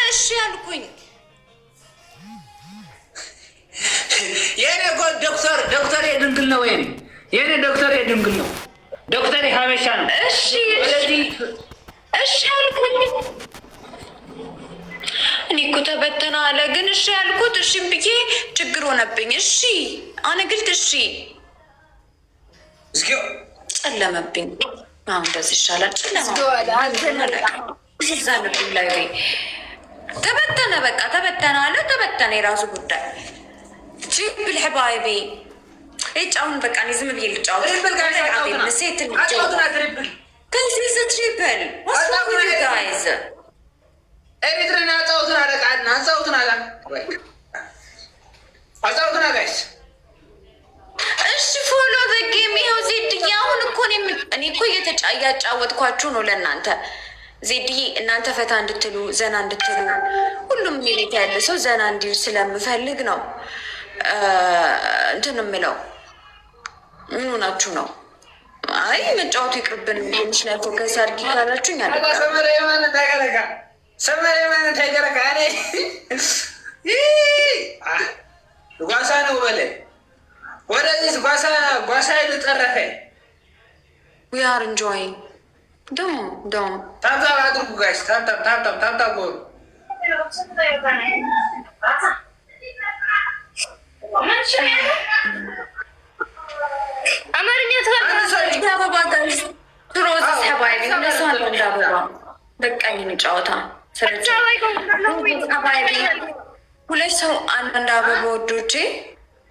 እሺ ያልኩኝ የኔ ዶክተር የድንግል ነው። የኔ ዶክተር የድንግል ነው። ዶክተር ሀበሻ ነው። እሺ ያልኩኝ እኔ እኮ ተበተና አለ ግን እሺ ያልኩት እሺ ብዬ ችግር ሆነብኝ። እሺ አነግልት እሺ ጨለመብኝ። አሁን እንደዚህ ይሻላል። ጨለማዛለብኝ ላይ ተበተነ፣ በቃ ተበተነ አለ ተበተነ። የራሱ ጉዳይ ትሪፕል ሕባይቤ ጫውን በቃ እኔ ዝም ብዬ ልጫወት ሴት ከዚህ ትሪፕል ጋይዝ ኤሪትሬን አጫውቱን አለቃና አጫውቱን አላ አጫውቱን ጋይስ። እሺ ፎሎ ዘጌም ይኸው ዜድዬ። አሁን እኮ እኔ እኮ እያጫወትኳችሁ ነው ለእናንተ ዜድዬ፣ እናንተ ፈታ እንድትሉ ዘና እንድትሉ ሁሉም ሚሌት ያለ ሰው ዘና እንዲል ስለምፈልግ ነው እንትን የምለው። ምን ሆናችሁ ነው? አይ መጫወቱ ይቅርብን ትንሽ ላይ ፎከስ አድርጊ ካላችሁኝ አለ ሰመሬ ማን ታይገረካ እኔ ጓሳ ነው በለ ወደዚህ ጓሳ ልጠረፈ we are enjoying don't ታብታብ አድርጉ ጋይስ። ታብታብ ጎሩ አማርኛ በቃኝ ጨዋታ ሁለት ሰው አንዳንድ አበባ ወዶቼ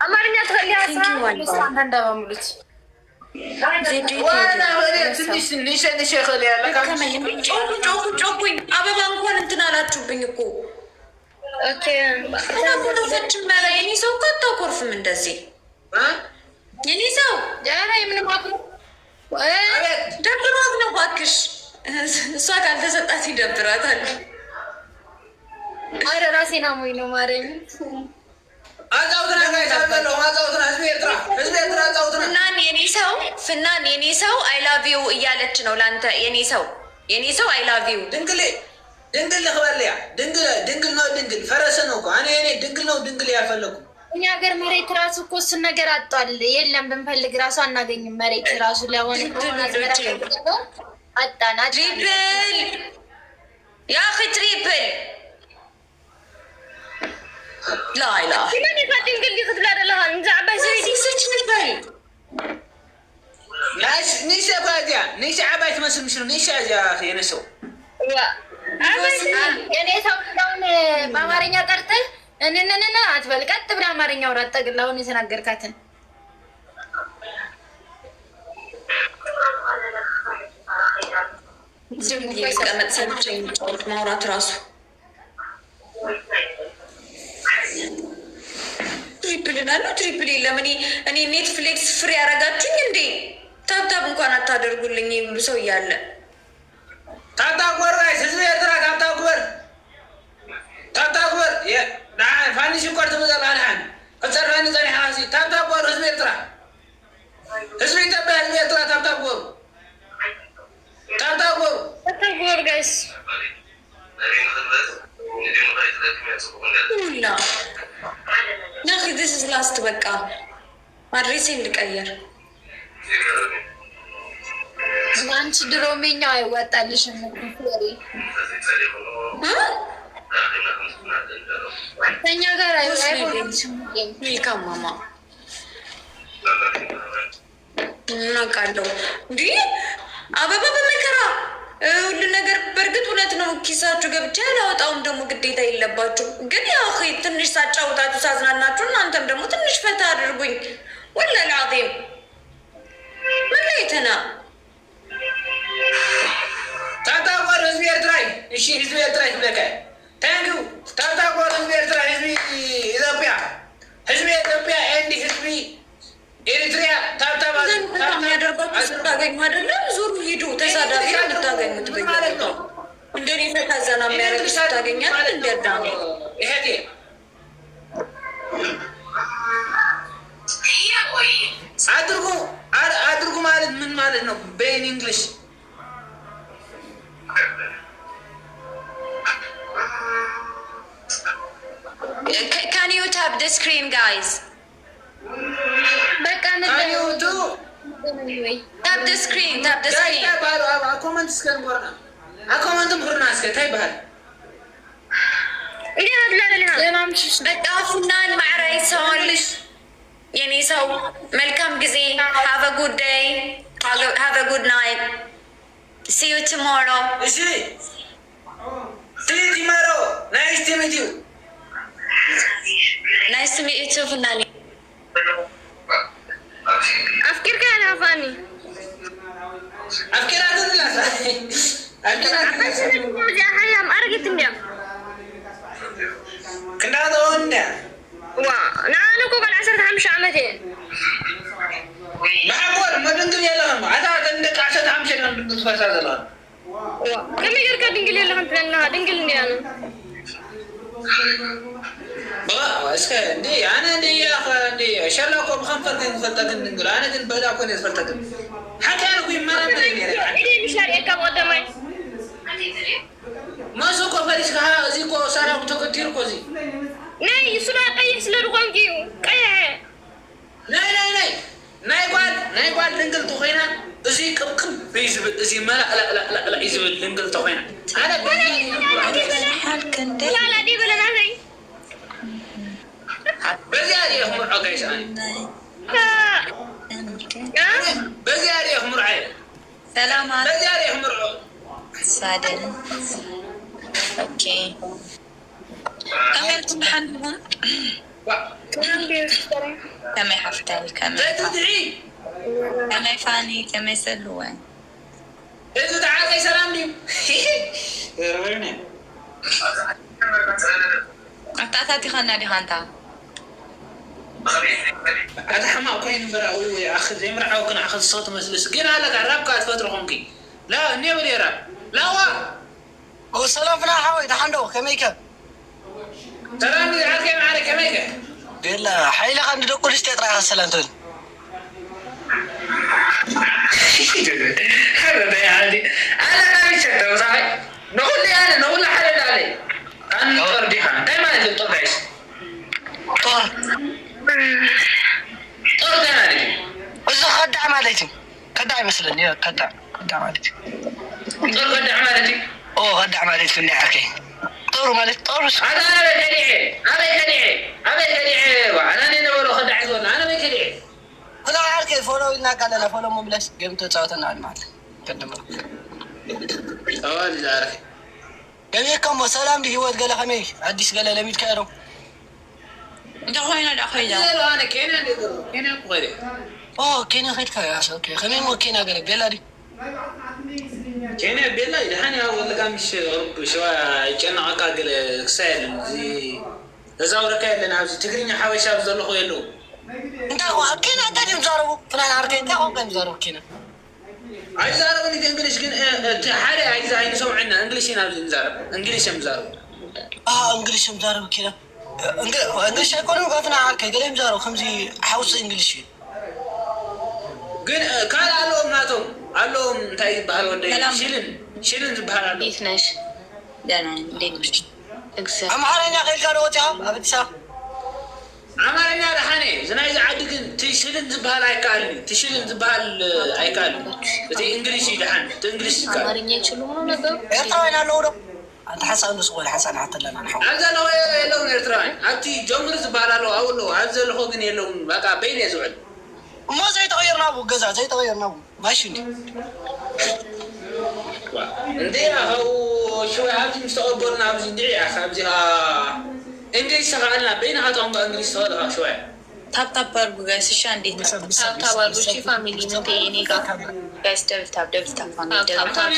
አማርኛ አንዳንድ አበባ ሙሉት ጮኩኝ። አበባ እንኳን እንትን አላችሁብኝ እኮ ፈችመራ የኔ ሰው እኮ አታኮርፍም እንደዚህ የኔ ሰው ደብሯት ነው እባክሽ። እሷ ካልተሰጣት ይደብራታል። አረ ራሴን አሞኝ ነው ማረኝ። ፍናን የኔ ሰው አይ ላቭ ዩ እያለች ነው ለአንተ። የኔ ሰው አይ ላቭ ዩ ድንግል ልክበልያ ድንግል ነው ድንግል ፈረስ ነው እኮ እኔ ድንግል ያልፈለጉ እኛ ሀገር መሬት ራሱ እኮ እሱን ነገር አጧል። የለም ብንፈልግ ራሱ አናገኝም። መሬት ራሱ ለሆነ አጣና ትሪፕል ያ ትሪፕል ላይላ ድንግል ሊክትብላ ደለሃ እንዛ ዓባይ ሰች ንበል ኒሻ ባዲያ ኒሻ ዓባይ ትመስል ምሽሉ ኒሻ የነሰው የኔ ሰው ሁን በአማርኛ ጠርተህ እንንንና አትበል። ቀጥ ብለህ አማርኛ አውራት። ጠቅልል አሁን የተናገርካትን ቀመጥ ሰብቻ የሚጫወት ማውራት ራሱ ትሪፕል ናለው። ትሪፕል የለም። እኔ ኔትፍሊክስ ፍሪ ያደረጋችሁኝ እንዴ? ታብታብ እንኳን አታደርጉልኝ ሁሉ ሰው እያለ ታብታኩበር ጋይስ ህዝብ ኤርትራ ታብታኩበር ፋኒሽ እንኳን ትመዘላልሃን ከፀርፈኒ ፀኒሓ ታብታኩበር ህዝብ ኤርትራ ህዝብ ኢትዮጵያ ህዝብ ኤርትራ ታብታኩበሩ ጋይስ ሁላ ናኪ ዚስ ኢዝ ላስት። በቃ አድሬሴን ልቀየር። አንቺ ድሮሜኛው አይወጣልሽም ከኛ ጋር አይወጣልሽም። ይካማማ እናውቃለሁ እንዲህ አበባ በመከራ ሁሉ ነገር በእርግጥ እውነት ነው። ኪሳችሁ ገብቼ አላወጣውም። ደግሞ ግዴታ የለባችሁ ግን ያው ትንሽ ሳጫውታችሁ ሳዝናናችሁ እናንተም ደግሞ ትንሽ ፈታ አድርጉኝ። ወላሂ አዚም ምን ላይ ተና ታታቆር ህዝብ ኤርትራይ እሺ ህዝብ ኤርትራይ ትበከ ታንኩ ታታቆር ህዝብ ኤርትራይ ህዝብ ኢትዮጵያ ኤንዲ ህዝብ ኤሪትሪያ ታታባ የሚያደርጓችሁ ስታገኙ አይደለም ዙሩ ሂዱ ተሳዳቢ እንድታገኙት በየቦታው እንደኔ ፈታ ዘና የሚያደርግ ስታገኛል እንዲያዳሙ ይሄቴ አድርጉ ማለት ምን ማለት ነው? በኢን እንግሊሽ Can you tap the screen, guys? Can you do? Tap the screen. Tap the screen. Comment scan borna. Comment borna scan. Tay bahal. በቃ ፉናን ማዕራይ ሰውልሽ የኔ ሰው መልካም ጊዜ። have a good day, have a good night, see you tomorrow. እሺ tomorrow. Nice to meet you. Nice to meet you too ፉናን። أفكر كان أفاني أفكر هذا لا أفكر هذا يا حيام أرجت اليوم كنا هذا هنا نحن كوكل 15 عامتين محمود ما دنقل يلا هذا عندك 15 عام بتفاس هذا الآن كم يقدر كدنقل يلا هم تلنا دنقلني أنا بقى اسكت دي أنا دي يا أخي دي شلكم خمسة فلتكن دنقل أنا دي بدأ أكون فلتكن حتى أنا كوي ما أدري إيه مش هاري كم قدامي ما سوق فريش كها زيكو سارة وتكتير كوزي ناي سلا قيس لرقم جيو قيه ناي قال دنقل تخينا زي كم بيزبل زي ما لا يزبل دنقل تخينا أنا لا دي بلا ناي بزيادة يخمر عقايس بزيادة يخمر عيل سلامات. بزيادة يخمر سادن. اوكي كمل تمحنهم كم حفتل كم فاني كم سلوان إذا تعال سلام لي أعطاتي خلنا دي خانتا هذا حماق كوين براوي أخذ يمرع وكنا أخذ الصوت مسلس قلنا لك الراب كات فترهم كي لا نيو لي راب لا هو سلام فينا حاوي تحندو كميكا سلام لي عاد كم على كميكا بيلا حيلا خند دقول استطرع السلامتون هذا يا عادي أنا ما بيشتغل صحيح نقول لي أنا نقول لحالي علي أنا طردي خان دايما أنت طرديش طور طرد أنا وإذا خدع مالتي خدع مثلا يا خدع مالتي طرد خدع مالتي أوه خدع مالتي في النعكي طور مالتي طور هذا أنا بكديعي أنا نقول خدع يقول أنا بكديعي أنا عارف كيف فولو إننا قالنا فولو مبلش قمت تصوتنا على المعلم قدم أول زارك كميكم وسلام دي هو قال خمي عديس قال لميت كارو انت خوينا دخيلا لا أنا كينا بغيري أوه كينا خير كيا أوكي خمي مو كينا قال بيلا دي كينا بيلا يدحني أقول لك مش غرب شوية كأنه عقاقل سائل زي زاورك اللي نعوز تقريني حاول شاب زلوا خوي له أنت هو كينا تاني مزاربو فلان عارفين أنت هو كم مزاربو كينا عايز أعرف إنك إنجليش كن حالي عايز عين سمعنا إنجليش هنا بنزارب إنجليش مزارب إنجليش مزاربو كينا إنجليش يكونوا قافنا عارك قال مزاربو خمسي حوص إنجليش كن كان علوم ناتهم علوم تاي بحال ودي شيلن بحال علوم ديتناش دانا ديتناش اكسر أم حالنا غير قالوا تيام أبتسا عملنا رحاني زنا إذا عادك تشيلن زبال أيكالي تشيلن زبال أيكالي تي إنجليزي لحن تإنجليزي كار أمارينيا يشلونه نبأ إرتوين على أنت حسن نسوي حسن حتى لنا نحو هذا لو يلون إرتراين أنتي جمر زبال له أو له هذا له هو جني يلون بقى بين يزعل ما زي تغيرنا أبو جزء زي تغيرنا أبو ماشي نديها هو شوي هذي مستقبلنا عاوزين نديها خابزها إنجليزي شغالنا بينها طعم بإنجليزي هذا شوي تاب تاب برجو جايس شان دي تاب تاب برجو شي فاميلي نتي نيجا جايس دبل تاب فاميلي دبل تاب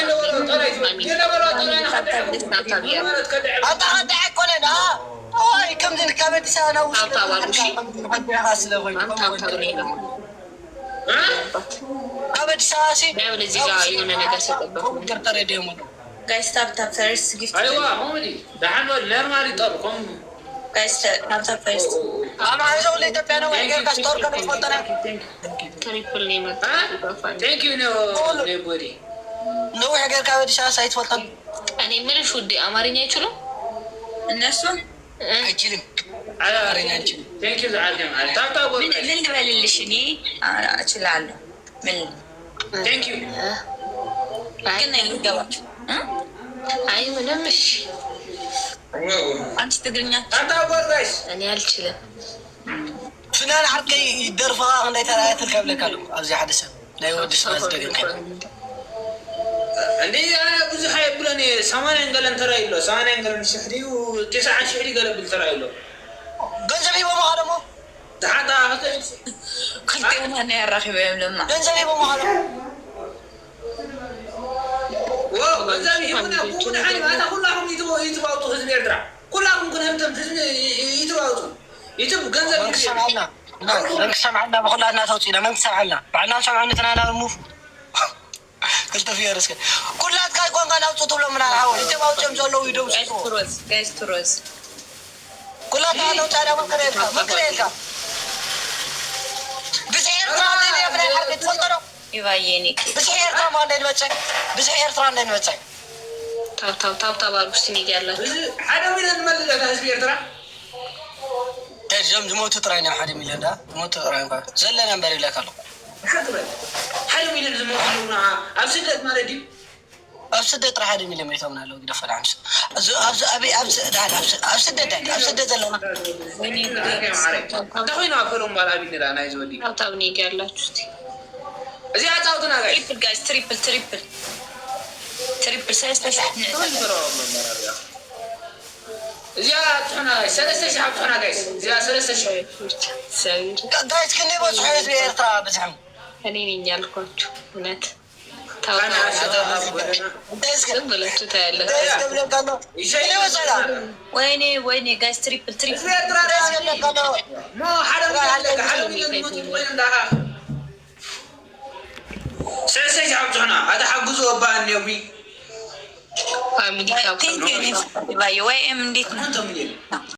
أنت خدعك كلنا أوه كم دين كم تسانا وش تاب تاب برجو شي كم تساسي نعمل زيجا يونا نجا سبب ترى ديمون جايس تاب تاب فيرست جيفت أيوة مودي ده حلو نرمالي طبكم جايس تاب تاب فيرست أنا عايز أقول لك تبي أنا وين كاستور كم يفوتنا تريبل نيم Thank you nobody نو حاجة كم تساسي يفوتنا እኔ የምልሽ ውዴ አማርኛ አይችሉም እነሱ? አይችልም። ቴንኪው ዘዓልከም አለ ታብታብ ምን ልበልልሽ? እኔ እችላለሁ። ምን ቴንኪው ግን አይገባችሁ። አይ ምንም። እሺ አንቺ ትግርኛ ታብታብ ወርጋይስ እኔ አልችልም። ፍናን ዓርከይ ይደርፋ እንዳይ ተራያት ልከብለካሉ ኣብዚ ሓደ ሰብ ናይ ወዲ ሰብ ዝደገምከ እንዴ አነ ብዙሕ ኣይብሎን 80 ገለን ተራይሎ 80 ገለን ሽሕዲዩ 90 ሽሕዲ ገለብል ተራይሎ ገንዘብ ሂቦም ደሞ ተሓታ ክልቴና ናይ ኣራኺበ እዮም ለማ ገንዘብ ሂቦም ገንዘብ ሂቡና ኩድሓኒ ማታ ኩላኩም ይትባውጡ ህዝቢ ኤርትራ ኩላኩም ክንህምተም ህዝቢ ይትባውጡ ይትብ ገንዘብ ሰምዓልና መንግስት ሰምዓልና ብኩላትና ተውፅኢና መንግስት ሰምዓልና ባዕልና ሰምዓኒ ተናናሙፍ ክልተ ፊየርስከ ኩላትካ ይኮንካ ናውፁ ትብሎ ምና ሓወይ ተባውፅኦም ዘለዉ ይደው ጋይስ ቱሮዝ ኩላትና ነውፃዳ መክረልካ ብዙሕ ኤርትራ ናይ ዓርገ ትፈልጦ ዶ ይባየኒ ብዙሕ ኤርትራ ማ እንዳይንበፅሕ ብዙሕ ኤርትራ እንዳይንበፅሕ ታብታብ አርጉስቲ ሚዲያ ያላችሁ ሓደ ሚሊዮን መልለታ ህዝቢ ኤርትራ እዞም ዝሞቱ ጥራይ ነው። 1 ሚሊዮን ዳ ዝሞቱ ጥራይ እንኳን ዘለና እምበር ይብለካ ኣሎ 1 ሚሊዮን ዝሞቱ ለውና ኣብ ስደት ማለት እዩ ኣብ ስደት ጥራይ 1 ሚሊዮን መይቶም ናለው ግደፈል አንስ ኣብ ስደት ዘለና ተኾይና ፈሎም ባል አቢነራ ናይ ዝወዲ ታብታብ ሚዲያ ያላችሁ እዚ አጻውትና ጋይስ ትሪፕል ጋይስ ትሪፕል ሰለስተ እዚያ ትሆና ሰለስተ ሺህ ትሆና ጋይስ እዚያ ሰለስተ ሺህ ጋይስ ክንዴ በፅሑ ህዝቢ ኤርትራ ብዝሕም እኔ ነኝ ያልኳችሁ እውነት ብላችሁ ወይኔ ጋይስ ትሪፕል ሰለስተ ሺህ ትሆና ኣደ ሓጉዞ ባእኔዊ ፋሚሊ ወይ እንዴት ነው?